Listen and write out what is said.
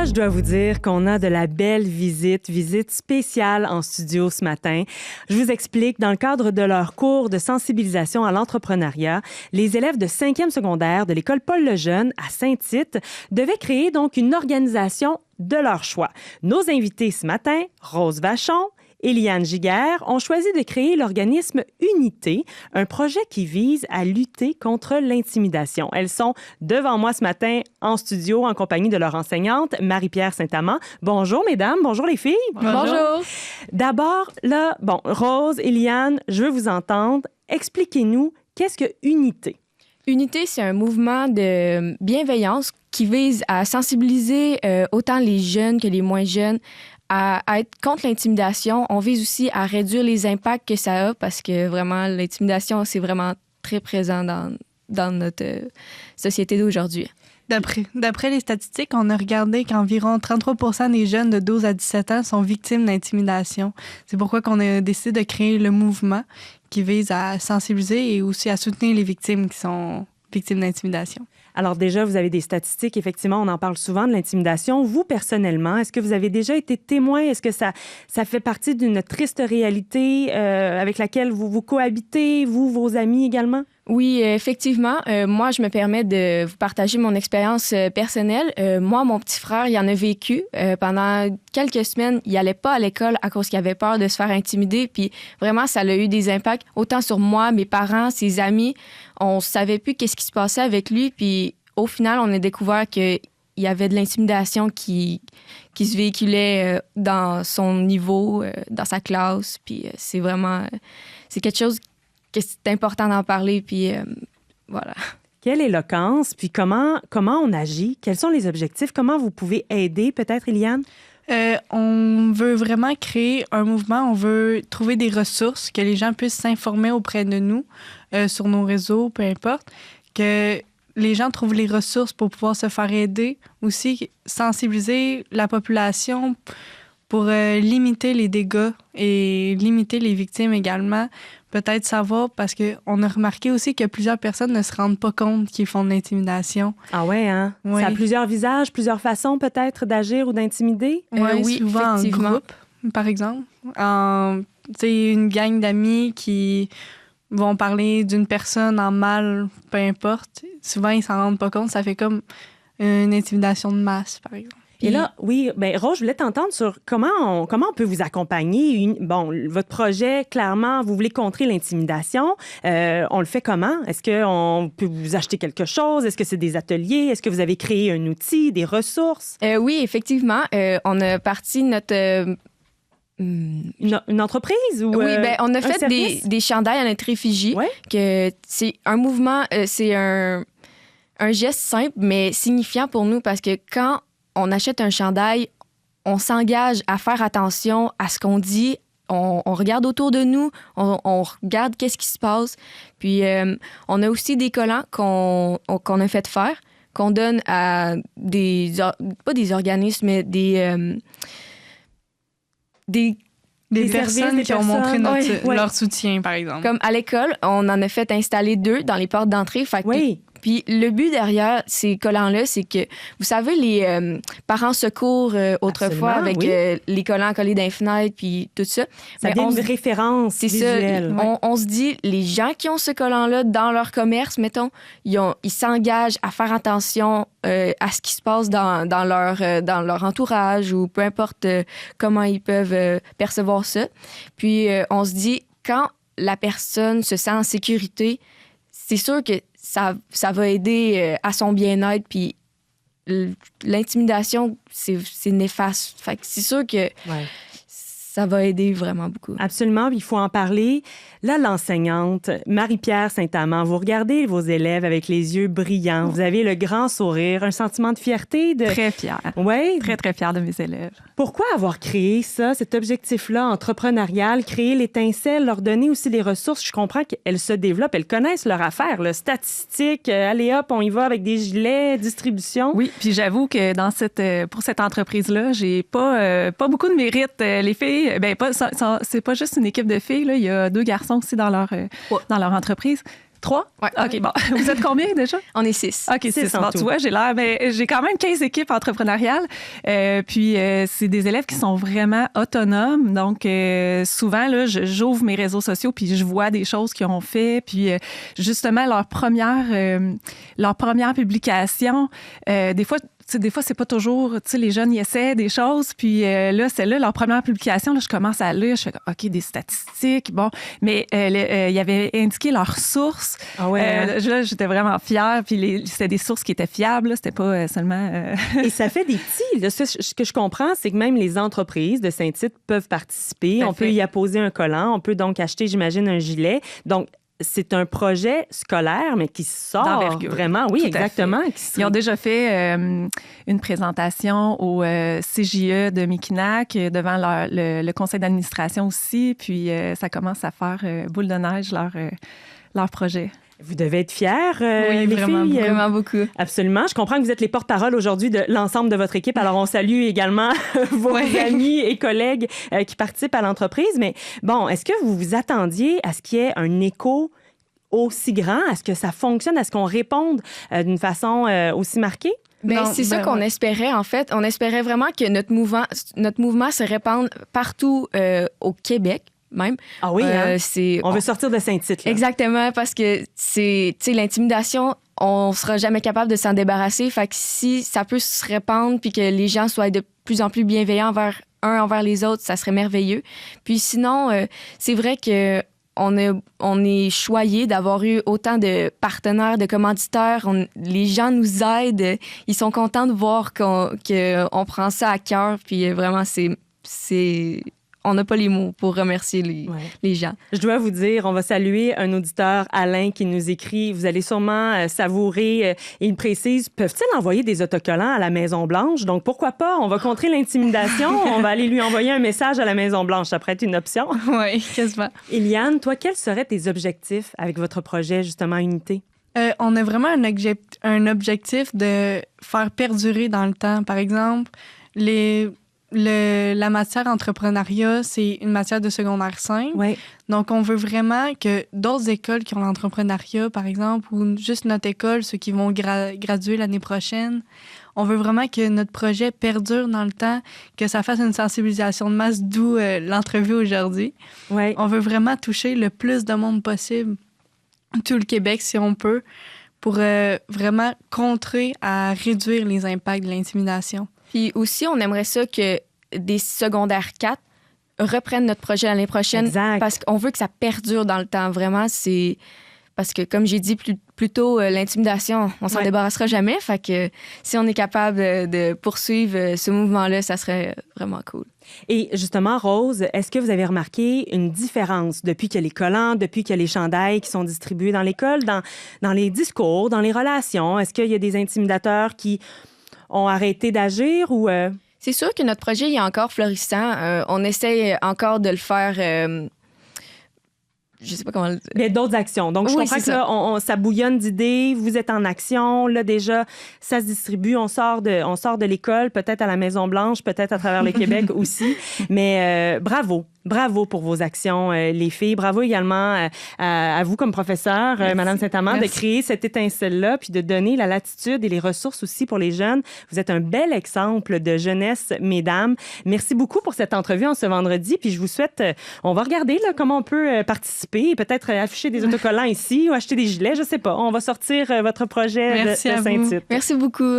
là, je dois vous dire qu'on a de la belle visite spéciale en studio ce matin. Je vous explique, dans le cadre de leur cours de sensibilisation à l'entrepreneuriat, les élèves de 5e secondaire de l'école Paul-Lejeune à Saint-Tite devaient créer donc une organisation de leur choix. Nos invités ce matin, Rose Vachon, Éliane Giguère ont choisi de créer l'organisme Unité, un projet qui vise à lutter contre l'intimidation. Elles sont devant moi ce matin en studio en compagnie de leur enseignante, Marie-Pierre Saint-Amand. Bonjour mesdames, bonjour les filles. Bonjour. D'abord, là, Rose, Éliane, je veux vous entendre. Expliquez-nous, qu'est-ce que Unité? Unité, c'est un mouvement de bienveillance qui vise à sensibiliser autant les jeunes que les moins jeunes à être contre l'intimidation. On vise aussi à réduire les impacts que ça a parce que vraiment, l'intimidation, c'est vraiment très présent dans notre société d'aujourd'hui. D'après les statistiques, on a regardé qu'environ 33 % des jeunes de 12 à 17 ans sont victimes d'intimidation. C'est pourquoi qu'on a décidé de créer le mouvement qui vise à sensibiliser et aussi à soutenir les victimes qui sont victimes d'intimidation. Alors déjà, vous avez des statistiques. Effectivement, on en parle souvent de l'intimidation. Vous, personnellement, est-ce que vous avez déjà été témoin? Est-ce que ça fait partie d'une triste réalité avec laquelle vous cohabitez, vous, vos amis également? Oui, effectivement. Moi, je me permets de vous partager mon expérience personnelle. Moi, mon petit frère, il en a vécu. Pendant quelques semaines, il n'allait pas à l'école à cause qu'il avait peur de se faire intimider. Puis vraiment, ça a eu des impacts autant sur moi, mes parents, ses amis. On ne savait plus qu'est-ce qui se passait avec lui. Puis au final, on a découvert qu'il y avait de l'intimidation qui se véhiculait dans son niveau, dans sa classe. Puis c'est vraiment... c'est quelque chose que c'est important d'en parler, puis voilà. Quelle éloquence, puis comment on agit? Quels sont les objectifs? Comment vous pouvez aider, peut-être, Éliane? On veut vraiment créer un mouvement. On veut trouver des ressources, que les gens puissent s'informer auprès de nous, sur nos réseaux, peu importe, que les gens trouvent les ressources pour pouvoir se faire aider. Aussi, sensibiliser la population pour limiter les dégâts et limiter les victimes également. Peut-être savoir, parce qu'on a remarqué aussi que plusieurs personnes ne se rendent pas compte qu'ils font de l'intimidation. Ah ouais, hein? Oui. Ça a plusieurs visages, plusieurs façons peut-être d'agir ou d'intimider? Oui, souvent en groupe, par exemple. Une gang d'amis qui vont parler d'une personne en mal, peu importe. Souvent, ils s'en rendent pas compte. Ça fait comme une intimidation de masse, par exemple. Et là, oui, Rose, je voulais t'entendre sur comment on peut vous accompagner. Votre projet, clairement, vous voulez contrer l'intimidation. On le fait comment? Est-ce qu'on peut vous acheter quelque chose? Est-ce que c'est des ateliers? Est-ce que vous avez créé un outil, des ressources? Oui, effectivement. On a parti notre... Une entreprise? Ou, oui, on a fait des chandails à notre effigie. Ouais. Que c'est un mouvement, c'est un geste simple, mais signifiant pour nous parce que quand on achète un chandail, on s'engage à faire attention à ce qu'on dit. On regarde autour de nous, on regarde qu'est-ce qui se passe. Puis, on a aussi des collants qu'on a fait faire, qu'on donne à pas des organismes, mais des personnes qui ont montré leur soutien, par exemple. Comme à l'école, on en a fait installer 2 dans les portes d'entrée. Oui. Puis le but derrière ces collants-là, c'est que, vous savez, les parents secours autrefois avec les collants collés dans les fenêtres puis tout ça. Ça devient une référence visuelle. Ça, on se dit, les gens qui ont ce collant-là dans leur commerce, mettons, ils s'engagent à faire attention à ce qui se passe dans leur entourage ou peu importe comment ils peuvent percevoir ça. Puis on se dit, quand la personne se sent en sécurité, c'est sûr que ça va aider à son bien-être, puis l'intimidation, c'est néfaste. Fait que c'est sûr que ça va aider vraiment beaucoup. Absolument, il faut en parler. Là, l'enseignante, Marie-Pierre Saint-Amand, vous regardez vos élèves avec les yeux brillants, vous avez le grand sourire, un sentiment de fierté. Très fière. Oui. Très, très fière de mes élèves. Pourquoi avoir créé ça, cet objectif-là entrepreneurial, créer l'étincelle, leur donner aussi des ressources? Je comprends qu'elles se développent, elles connaissent leur affaire, là, statistiques, allez hop, on y va avec des gilets, distribution. Oui, puis j'avoue que pour cette entreprise-là, j'ai pas beaucoup de mérite. Les filles, c'est pas juste une équipe de filles, là, il y a 2 garçons aussi dans leur entreprise. 3? Ouais. OK, bon. Vous êtes combien déjà? On est 6. OK, c'est en bon. tout. Tu vois, j'ai quand même 15 équipes entrepreneuriales. Puis, c'est des élèves qui sont vraiment autonomes. Donc, souvent, là, j'ouvre mes réseaux sociaux puis je vois des choses qu'ils ont fait. Puis, justement, leur première publication, des fois, c'est pas toujours, les jeunes, ils essaient des choses, puis là, celle-là, leur première publication, là, je commence à lire, je fais, OK, des statistiques, bon, mais il y avait indiqué leurs sources. Ah ouais, Là, j'étais vraiment fière, puis c'était des sources qui étaient fiables, là, c'était pas seulement... Et ça fait des petits. Là, ce que je comprends, c'est que même les entreprises de Saint-Tite peuvent participer. On peut y apposer un collant, on peut donc acheter, j'imagine, un gilet. Donc, c'est un projet scolaire, mais qui sort d'envergure. Vraiment. Oui, Tout exactement. Ils ont déjà fait une présentation au CJE de Mikinak devant le conseil d'administration aussi. Puis ça commence à faire boule de neige leur projet. Vous devez être fiers, Oui, les vraiment, filles. Vraiment beaucoup. Absolument. Je comprends que vous êtes les porte-parole aujourd'hui de l'ensemble de votre équipe. Alors, on salue également vos amis et collègues qui participent à l'entreprise. Mais bon, est-ce que vous vous attendiez à ce qu'il y ait un écho aussi grand? Est-ce que ça fonctionne? Est-ce qu'on réponde d'une façon aussi marquée? Ben, Non, c'est ça qu'on espérait, en fait. On espérait vraiment que notre mouvement se répande partout au Québec, même. Ah oui, hein? On veut sortir de Saint-Tite. Là. Exactement, parce que c'est, tu sais, l'intimidation, on sera jamais capable de s'en débarrasser. Fait que si ça peut se répandre puis que les gens soient de plus en plus bienveillants envers les autres, ça serait merveilleux. Puis sinon, c'est vrai que on est choyés d'avoir eu autant de partenaires, de commanditaires. Les gens nous aident. Ils sont contents de voir qu'on prend ça à cœur. Puis vraiment, on n'a pas les mots pour remercier les gens. Je dois vous dire, on va saluer un auditeur, Alain, qui nous écrit. Vous allez sûrement savourer. Il précise, peuvent-ils envoyer des autocollants à la Maison-Blanche? Donc, pourquoi pas? On va contrer l'intimidation. On va aller lui envoyer un message à la Maison-Blanche. Ça pourrait être une option. Oui, quasiment. Eliane, toi, quels seraient tes objectifs avec votre projet, justement, Unité? On a vraiment un objectif de faire perdurer dans le temps. Par exemple, la matière entrepreneuriat, c'est une matière de secondaire 5. Oui. Donc, on veut vraiment que d'autres écoles qui ont l'entrepreneuriat, par exemple, ou juste notre école, ceux qui vont graduer l'année prochaine, on veut vraiment que notre projet perdure dans le temps, que ça fasse une sensibilisation de masse, d'où l'entrevue aujourd'hui. Oui. On veut vraiment toucher le plus de monde possible, tout le Québec, si on peut, pour vraiment contrer à réduire les impacts de l'intimidation. Puis aussi, on aimerait ça que des secondaires 4 reprennent notre projet l'année prochaine. Exact. Parce qu'on veut que ça perdure dans le temps. Vraiment, c'est... Parce que, comme j'ai dit plus tôt, l'intimidation, on s'en débarrassera jamais. Fait que si on est capable de poursuivre ce mouvement-là, ça serait vraiment cool. Et justement, Rose, est-ce que vous avez remarqué une différence depuis qu'il y a les collants, depuis qu'il y a les chandails qui sont distribués dans l'école, dans les discours, dans les relations? Est-ce qu'il y a des intimidateurs qui ont arrêté d'agir ou... C'est sûr que notre projet il est encore florissant. On essaie encore de le faire... je sais pas comment le dire. Il y a d'autres actions. Donc, je comprends que là, ça bouillonne d'idées. Vous êtes en action. Là, déjà, ça se distribue. On sort de l'école, peut-être à la Maison-Blanche, peut-être à travers le Québec aussi. Mais bravo. Bravo pour vos actions, les filles. Bravo également à vous comme professeur, Madame Saint-Amand, de créer cette étincelle-là puis de donner la latitude et les ressources aussi pour les jeunes. Vous êtes un bel exemple de jeunesse, mesdames. Merci beaucoup pour cette entrevue en ce vendredi. Puis je vous souhaite, on va regarder là, comment on peut participer, peut-être afficher des autocollants ici ou acheter des gilets, je sais pas. On va sortir votre projet de Saint-Tite. Merci beaucoup.